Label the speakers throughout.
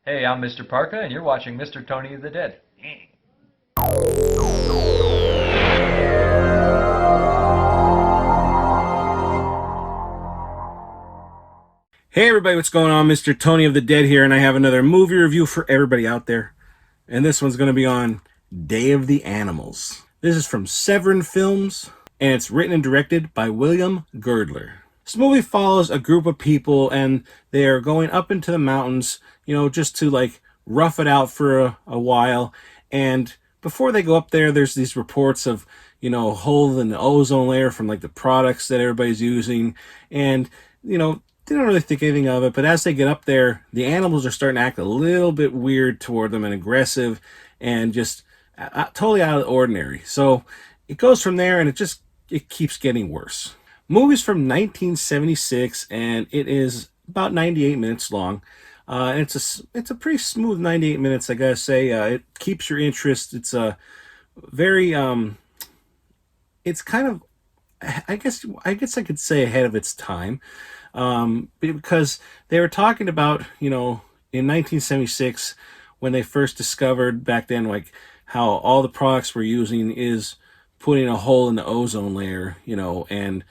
Speaker 1: Hey, I'm Mr. Parka, and you're watching Mr. Tony of the Dead.
Speaker 2: Hey everybody, what's going on? Mr. Tony of the Dead here, and I have another movie review for everybody out there. And this one's going to be on Day of the Animals. This is from Severin Films, and it's written and directed by William Girdler. This movie follows a group of people, and they are going up into the mountains, just to rough it out for a while. And before they go up there, there's these reports of, hole in the ozone layer from the products that everybody's using. And, they don't really think anything of it, but as they get up there, the animals are starting to act a little bit weird toward them and aggressive and just totally out of the ordinary. So it goes from there, and it keeps getting worse. Movie's from 1976, and it is about 98 minutes long. And it's a pretty smooth 98 minutes, I gotta say. It keeps your interest. It's a very it's kind of, I guess I could say ahead of its time, because they were talking about, in 1976, when they first discovered back then, how all the products we're using is putting a hole in the ozone layer, and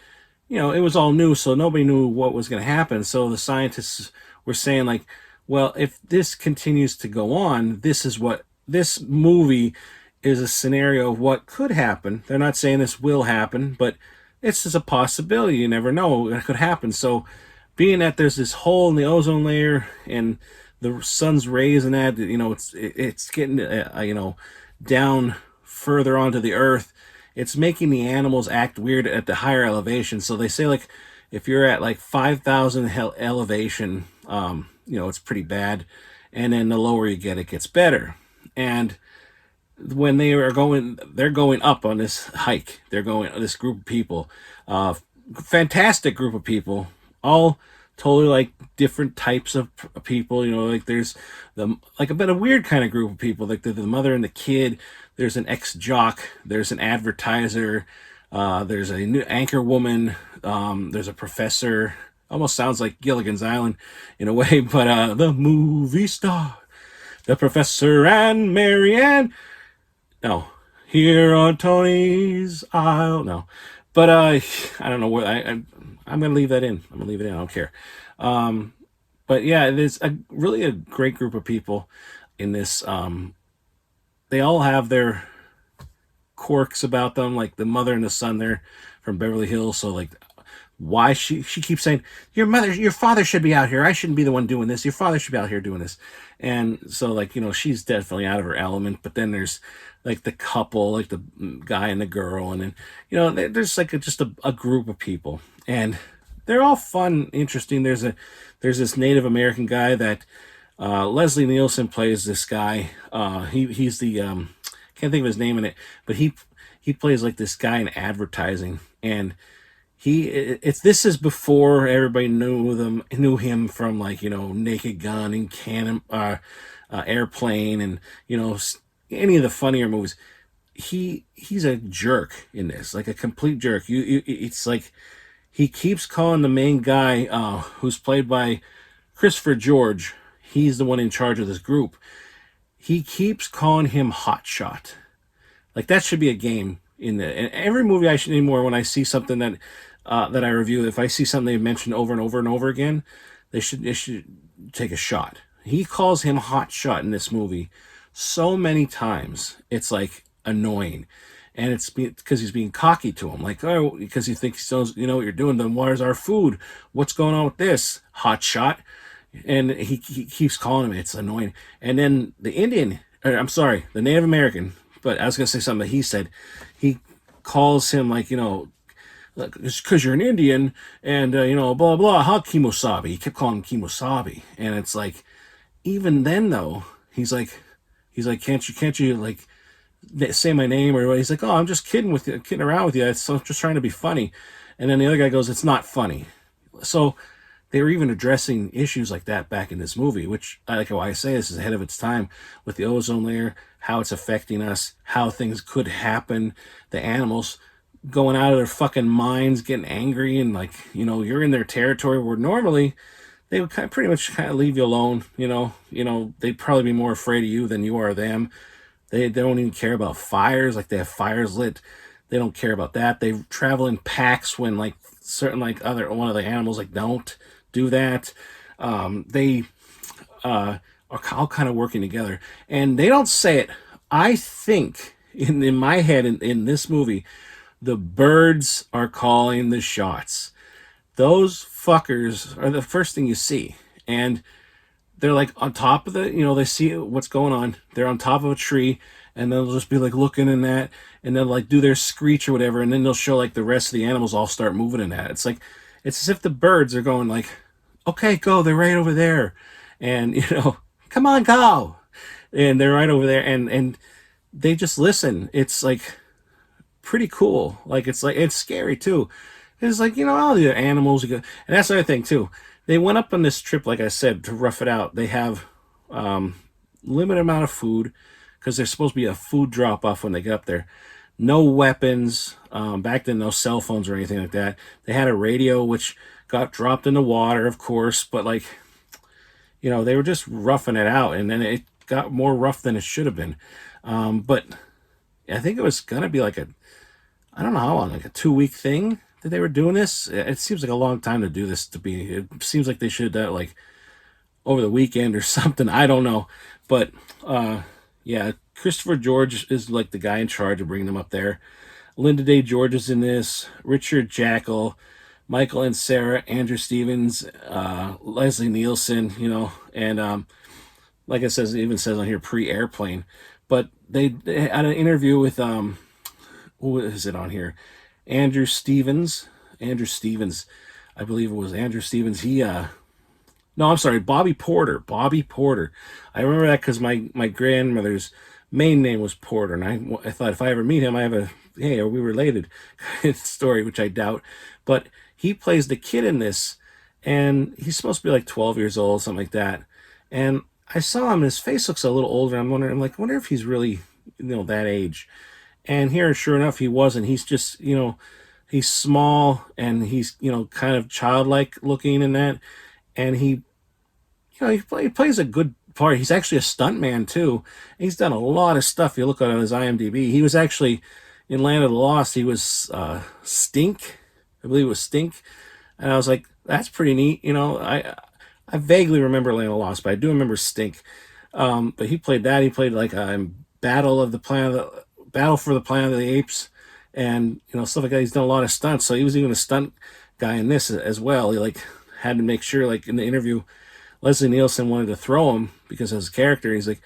Speaker 2: it was all new, so nobody knew what was going to happen. So the scientists were saying, well, if this continues to go on, this movie is a scenario of what could happen. They're not saying this will happen, but it's just a possibility. You never know, it could happen. So being that there's this hole in the ozone layer and the sun's rays and that, it's getting down further onto the earth, it's making the animals act weird at the higher elevation. So they say, if you're at 5,000 elevation, it's pretty bad, and then the lower you get, it gets better. And when they're going up on this hike, this group of people, fantastic group of people, all totally different types of people. There's a bit of weird kind of group of people, the mother and the kid. There's an ex-jock, there's an advertiser, there's a new anchor woman, there's a professor. Almost sounds like Gilligan's Island in a way, but the movie star, the professor, and Marianne. No, here on Tony's Isle. No, but I don't know where I'm gonna leave that in. I'm gonna leave it in. I don't care. But yeah, there's really a great group of people in this. They all have their quirks about them, like the mother and the son. They're from Beverly Hills, so why she keeps saying your father should be out here. I shouldn't be the one doing this. Your father should be out here doing this. And so she's definitely out of her element. But then there's the couple, the guy and the girl, and then there's just a group of people, and they're all fun, interesting. There's this Native American guy that Leslie Nielsen plays. This guy, he's the can't think of his name in it, but he plays this guy in advertising. And this is before everybody knew him from Naked Gun and Cannon, Airplane, and any of the funnier movies. He's a jerk in this, a complete jerk. It's he keeps calling the main guy, who's played by Christopher George. He's the one in charge of this group. He keeps calling him Hotshot. That should be a game in every movie. I should anymore, when I see something that I review, if I see something they mention over and over and over again, they should take a shot. He calls him Hotshot in this movie so many times, it's annoying. And it's because he's being cocky to him, oh, because he thinks he knows, what you're doing. Then where's our food? What's going on with this, Hotshot? And he keeps calling him. It's annoying. And then the the Native American, but I was gonna say something that he said. He calls him it's because you're an Indian, and blah blah, ha, Kimosabi. He kept calling him Kimosabi, and it's even then though, he's like, can't you say my name? Or he's oh, I'm just kidding around with you. I'm just trying to be funny. And then the other guy goes, it's not funny. So they were even addressing issues like that back in this movie, which why I say this is ahead of its time, with the ozone layer, how it's affecting us, how things could happen, the animals going out of their fucking minds, getting angry, and you're in their territory where normally they would pretty much kind of leave you alone. They'd probably be more afraid of you than you are them. They don't even care about fires. Like, they have fires lit. They don't care about that. They travel in packs when, like, certain, like, one of the animals, like, don't do that. They are all kind of working together, and they don't say it. I think in my head, in this movie, the birds are calling the shots. Those fuckers are the first thing you see, and they're like on top of they see what's going on. They're on top of a tree, and they'll just be like looking in that, and they'll like do their screech or whatever, and then they'll show like the rest of the animals all start moving in that. It's like, it's as if the birds are going like, okay, go, they're right over there, and come on, go, and they're right over there, and they just listen. It's like pretty cool. Like, it's scary too. It's like, all the animals, and that's the other thing too. They went up on this trip, like I said, to rough it out. They have limited amount of food because there's supposed to be a food drop off when they get up there. No weapons. Back then, no cell phones or anything like that. They had a radio which got dropped in the water, of course, but like, they were just roughing it out, and then it got more rough than it should have been. But I think it was gonna be like I don't know how long, like a 2-week thing that they were doing this. It seems like a long time to do this. It seems like they should have done it like over the weekend or something. I don't know, but yeah, Christopher George is like the guy in charge of bringing them up there. Lynda Day George is in this. Richard Jaeckel, Michael Ansara, Andrew Stevens, Leslie Nielsen, and like it even says on here, pre-airplane. But they had an interview with who is it on here? Andrew Stevens, I believe it was Andrew Stevens. No, I'm sorry, Bobby Porter. I remember that because my grandmother's main name was Porter, and I thought if I ever meet him, I have hey, are we related story, which I doubt. But he plays the kid in this, and he's supposed to be like 12 years old, something like that. And I saw him, his face looks a little older. I'm wonder if he's really, that age. And here, sure enough, he wasn't. He's just, he's small, and he's, kind of childlike looking in that. And he plays a good part. He's actually a stuntman too. He's done a lot of stuff. You look on his IMDb. He was actually in Land of the Lost. He was Stink. I believe it was Stink. And I was like, that's pretty neat. I vaguely remember Land of the Lost, but I do remember Stink. But he played that. He played like Battle for the Planet of the Apes, and stuff like that. He's done a lot of stunts, so he was even a stunt guy in this as well. He like had to make sure, like in the interview, Leslie Nielsen wanted to throw him because of his character. He's like,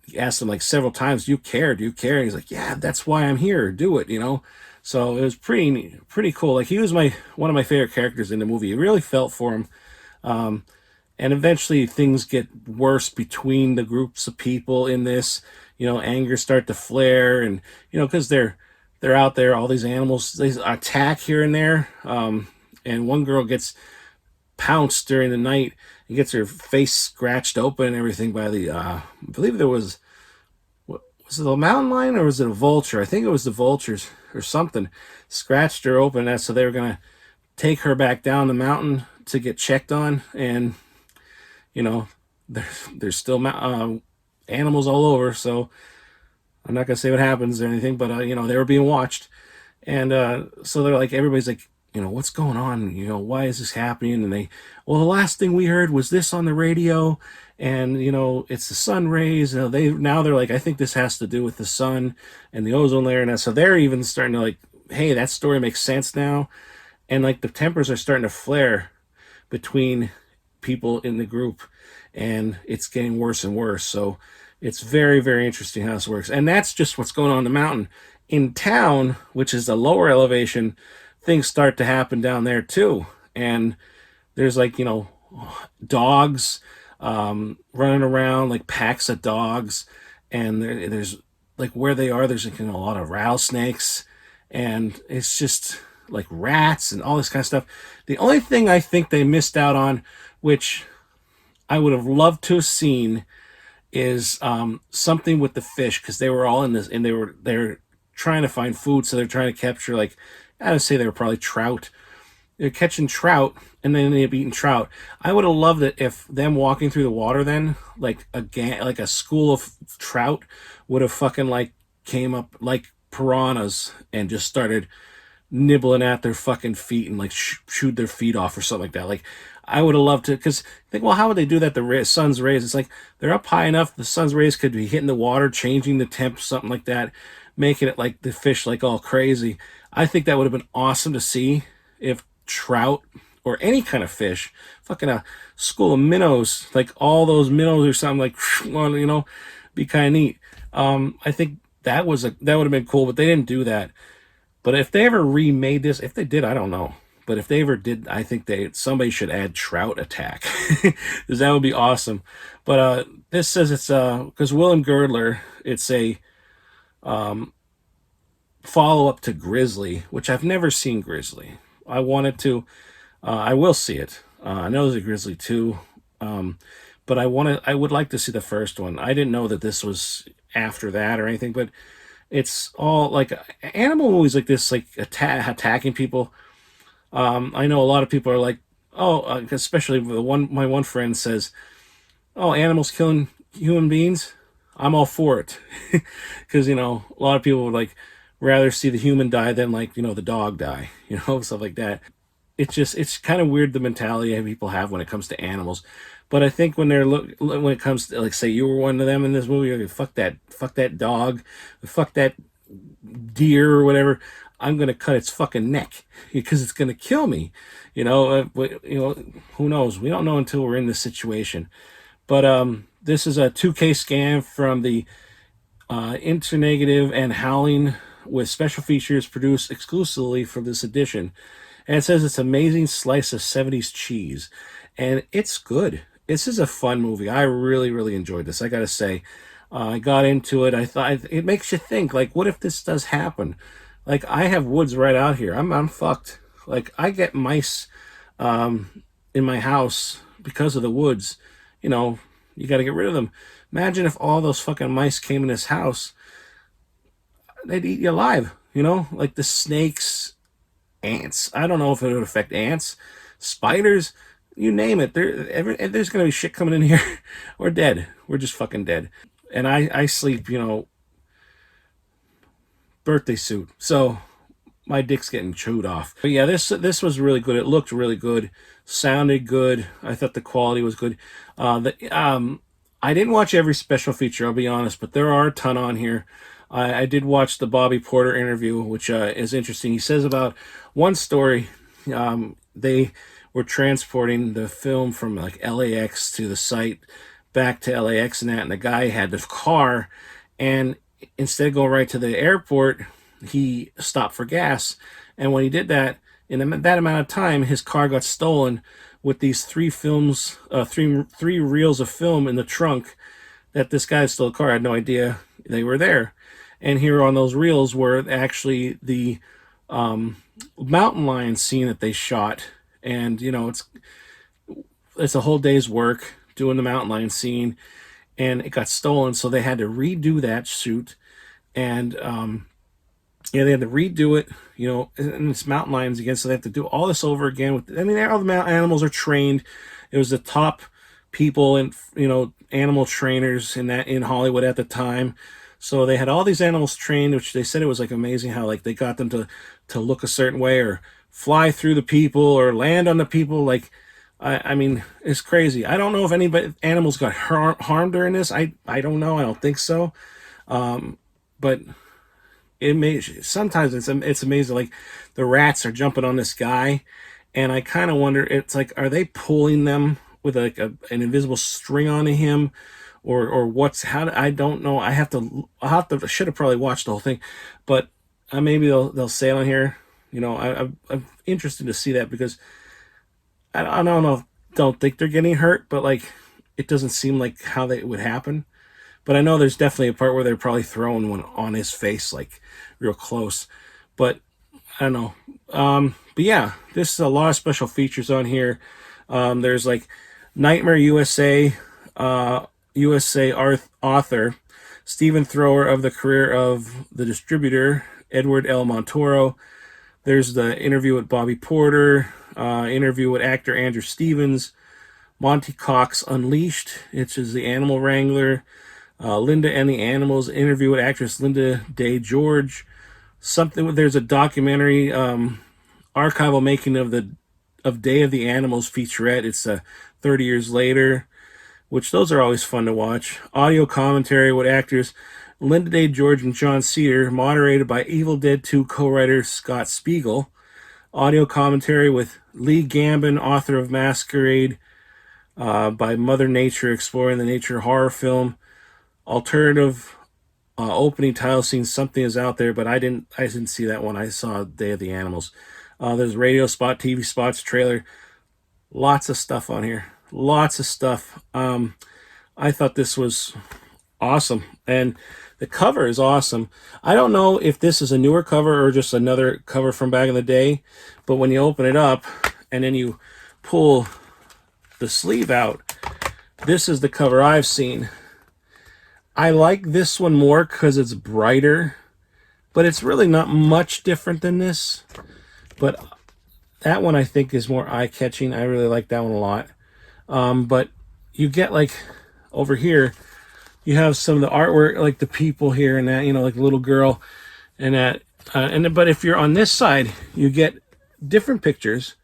Speaker 2: he asked him like several times, "Do you care? Do you care?" And he's like, "Yeah, that's why I'm here. Do it." So it was pretty cool. Like, he was one of my favorite characters in the movie. You really felt for him. And eventually things get worse between the groups of people in this. Anger start to flare, and because they're out there, all these animals, they attack here and there. And one girl gets pounced during the night and gets her face scratched open and everything by the I believe there was it a mountain lion or was it a vulture? I think it was the vultures or something scratched her open. That so they were gonna take her back down the mountain to get checked on, and there's still animals all over, so I'm not gonna say what happens or anything, but they were being watched, and so they're like, everybody's like, what's going on? Why is this happening? And the last thing we heard was this on the radio, and it's the sun rays. They're like, I think this has to do with the sun and the ozone layer, and so they're even starting to like, hey, that story makes sense now, and like the tempers are starting to flare between people in the group, and it's getting worse and worse. So it's very, very interesting how this works. And that's just what's going on in the mountain. In town, which is a lower elevation, things start to happen down there too. And there's like, dogs running around, like packs of dogs. And there's like where they are, there's like, a lot of rattlesnakes. And it's just like rats and all this kind of stuff. The only thing I think they missed out on, which I would have loved to have seen, is something with the fish, because they were all in this, and they're trying to find food, so they're trying to capture, like, I would say they were probably trout. They're catching trout, and then they end up eating trout. I would have loved it if them walking through the water then, like like a school of trout would have fucking like came up like piranhas and just started nibbling at their fucking feet and like shoot their feet off or something like that. Like I would have loved to, because think, well, how would they do that? The sun's rays. It's like they're up high enough. The sun's rays could be hitting the water, changing the temp, something like that, making it like the fish like all crazy. I think that would have been awesome to see if trout or any kind of fish, fucking a school of minnows, like all those minnows or something like, you know, be kind of neat. I think that would have been cool, but they didn't do that. But if they ever remade this, if they did, I don't know. But if they ever did, I think somebody should add trout attack, because that would be awesome. But this says it's because William Girdler, it's a follow up to Grizzly, which I've never seen Grizzly. I wanted to, I will see it. I know there's a Grizzly 2, but I would like to see the first one. I didn't know that this was after that or anything, but it's all like animal movies like this, like attacking people. I know a lot of people are like, oh, especially my one friend says, oh, animals killing human beings. I'm all for it, because you know a lot of people would like rather see the human die than like the dog die, stuff like that. It's kind of weird the mentality people have when it comes to animals. But I think when it comes to, like, say you were one of them in this movie, like, fuck that dog, fuck that deer or whatever, I'm gonna cut its fucking neck because it's gonna kill me. But who knows? We don't know until we're in this situation. But this is a 2K scan from the Internegative and Howling, with special features produced exclusively for this edition. And it says it's an amazing slice of 70s cheese. And it's good. This is a fun movie. I really, really enjoyed this. I got to say, I got into it. I thought it makes you think, like, what if this does happen? Like, I have woods right out here. I'm fucked. Like, I get mice in my house because of the woods. You got to get rid of them. Imagine if all those fucking mice came in this house. They'd eat you alive. Like the snakes, ants. I don't know if it would affect ants, spiders, you name it. There's going to be shit coming in here. We're dead. We're just fucking dead. And I sleep, birthday suit. So my dick's getting chewed off. But yeah, this was really good. It looked really good. Sounded good. I thought the quality was good. I didn't watch every special feature, I'll be honest, but there are a ton on here. I did watch the Bobby Porter interview, which is interesting. He says about one story, they were transporting the film from like LAX to the site, back to LAX and that, and the guy had the car, and instead of going right to the airport, he stopped for gas. And when he did that, in that amount of time, his car got stolen with these three reels of film in the trunk that this guy stole. A car. I had no idea they were there. And here on those reels were actually the mountain lion scene that they shot. And, it's a whole day's work doing the mountain lion scene, and it got stolen. So they had to redo that shoot. And, they had to redo it, and it's mountain lions again. So they have to do all this over again. All the animals are trained. It was the top people and, animal trainers in Hollywood at the time. So they had all these animals trained, which they said it was like amazing how like they got them to look a certain way or fly through the people or land on the people. Like, I mean, it's crazy. I don't know if animals got harmed during this. I don't know. I don't think so. But sometimes it's amazing. Like the rats are jumping on this guy, and I kind of wonder, it's like, are they pulling them with like an invisible string onto him? Or I don't know. Should have probably watched the whole thing, but maybe they'll say it on here. I'm interested to see that, because I don't think they're getting hurt, but like it doesn't seem like how it would happen. But I know there's definitely a part where they're probably throwing one on his face, like real close. But I don't know. But yeah, this is a lot of special features on here. There's like Nightmare USA. USA author Stephen Thrower of the career of the distributor Edward L. Montoro. There's the interview with Bobby Porter. interview with actor Andrew Stevens, Monty Cox Unleashed, which is the animal wrangler, Lynda and the Animals, interview with actress Lynda Day George, there's a documentary, archival making of Day of the Animals featurette. It's 30 years later, which those are always fun to watch. Audio commentary with actors Lynda Day George and John Cedar, moderated by Evil Dead 2 co-writer Scott Spiegel. Audio commentary with Lee Gambin, author of Masquerade, by Mother Nature, exploring the nature horror film. Alternative opening title scene, Something Is Out There, but I didn't see that one. I saw Day of the Animals. There's radio spot, TV spots, trailer. Lots of stuff on here. Lots of stuff. I thought this was awesome. And the cover is awesome. I don't know if this is a newer cover or just another cover from back in the day, but when you open it up and then you pull the sleeve out, this is the cover I've seen. I like this one more because it's brighter, but it's really not much different than this. But that one I think is more eye-catching. I really like that one a lot. But you get, like, over here, you have some of the artwork, like the people here and that, like the little girl and that. But if you're on this side, you get different pictures.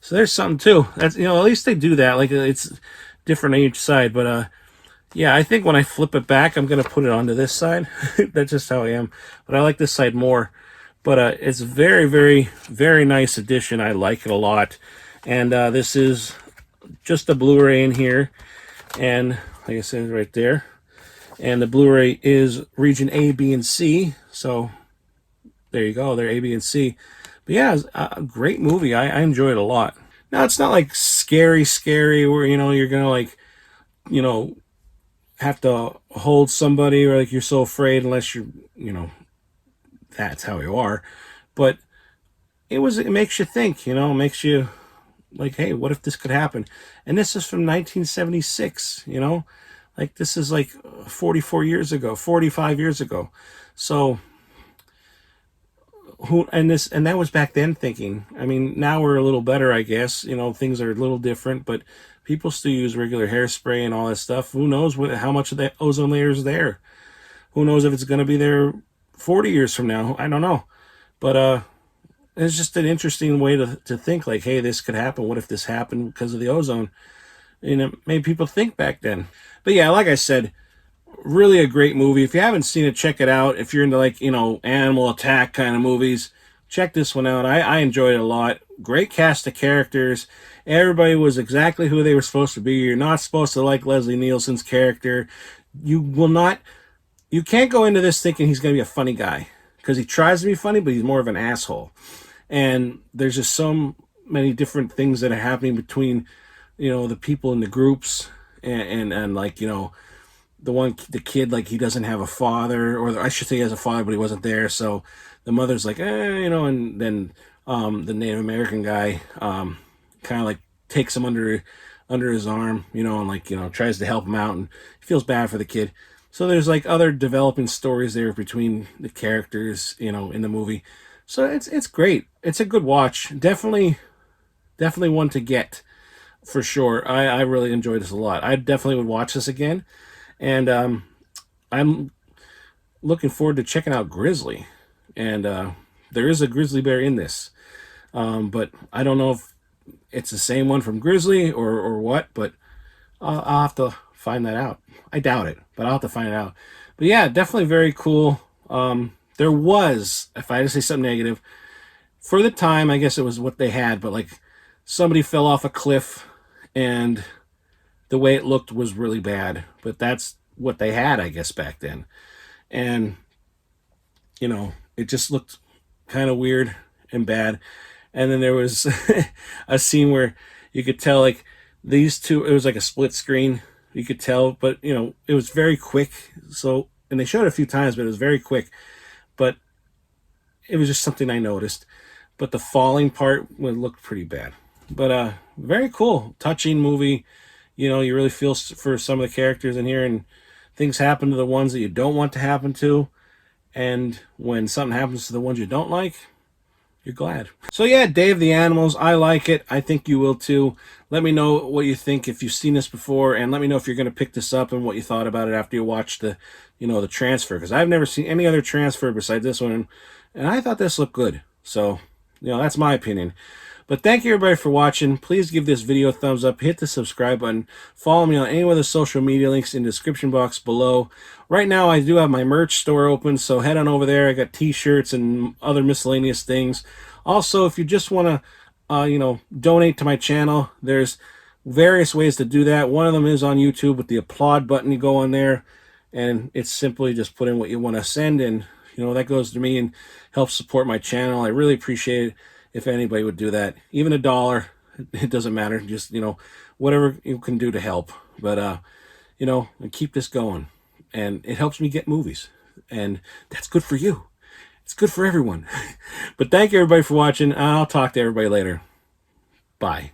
Speaker 2: So there's something too. That's, at least they do that. Like, it's different on each side. But yeah, I think when I flip it back, I'm gonna put it onto this side. That's just how I am. But I like this side more. But it's very, very, very nice edition. I like it a lot. And this is just a Blu-ray in here, and like I said, right there. And the Blu-ray is region A, B, and C. So there you go. They're A, B, and C. But yeah, it's a great movie. I enjoyed it a lot. Now, it's not like scary where, you're going to like, have to hold somebody, or like you're so afraid unless you're, that's how you are. But it makes you think, it makes you like, hey, what if this could happen? And this is from 1976, like this is like 45 years ago. So and that was back then thinking. I mean, now we're a little better, I guess. Things are a little different, but people still use regular hairspray and all that stuff. Who knows how much of that ozone layer is there? Who knows if it's going to be there 40 years from now? I don't know. But it's just an interesting way to think, like, hey, this could happen. What if this happened because of the ozone? And it made people think back then. But yeah, like I said, really a great movie. If you haven't seen it, check it out. If you're into, like, animal attack kind of movies, check this one out. I enjoyed it a lot. Great cast of characters. Everybody was exactly who they were supposed to be. You're not supposed to like Leslie Nielsen's character. You can't go into this thinking he's going to be a funny guy, because he tries to be funny, but he's more of an asshole. And there's just so many different things that are happening between, the people in the groups, and like, the kid, like, he doesn't have a father, or I should say he has a father, but he wasn't there. So the mother's like, and then the Native American guy kind of like takes him under his arm, and like, tries to help him out, and he feels bad for the kid. So there's like other developing stories there between the characters, in the movie. So it's great. It's a good watch. Definitely one to get, for sure. I really enjoyed this a lot. I definitely would watch this again. And I'm looking forward to checking out Grizzly. And there is a grizzly bear in this. But I don't know if it's the same one from Grizzly or what, but I'll have to find that out. I doubt it, but I'll have to find it out. But yeah, definitely very cool. There was, if I had to say something negative, for the time, I guess it was what they had, but like somebody fell off a cliff and the way it looked was really bad. But that's what they had, I guess, back then. And, it just looked kind of weird and bad. And then there was a scene where you could tell, like, these two, it was like a split screen. You could tell, but, it was very quick. So, and they showed it a few times, but it was very quick. But it was just something I noticed. But the falling part looked pretty bad. But very cool, touching movie. You really feel for some of the characters in here, and things happen to the ones that you don't want to happen to. And when something happens to the ones you don't like, you're glad. So yeah, Day of the Animals. I like it. I think you will too. Let me know what you think if you've seen this before, and let me know if you're going to pick this up and what you thought about it after you watched the, the transfer. Because I've never seen any other transfer besides this one, and I thought this looked good. So, that's my opinion. But thank you everybody for watching. Please give this video a thumbs up. Hit the subscribe button. Follow me on any of the social media links in the description box below. Right now I do have my merch store open, so head on over there. I got t-shirts and other miscellaneous things. Also, if you just want to, donate to my channel, there's various ways to do that. One of them is on YouTube with the applaud button. You go on there, and it's simply just put in what you want to send, and that goes to me and helps support my channel. I really appreciate it if anybody would do that. Even $1, it doesn't matter. Just, whatever you can do to help. But, and keep this going. And it helps me get movies. And that's good for you. It's good for everyone. But thank you everybody for watching. I'll talk to everybody later. Bye.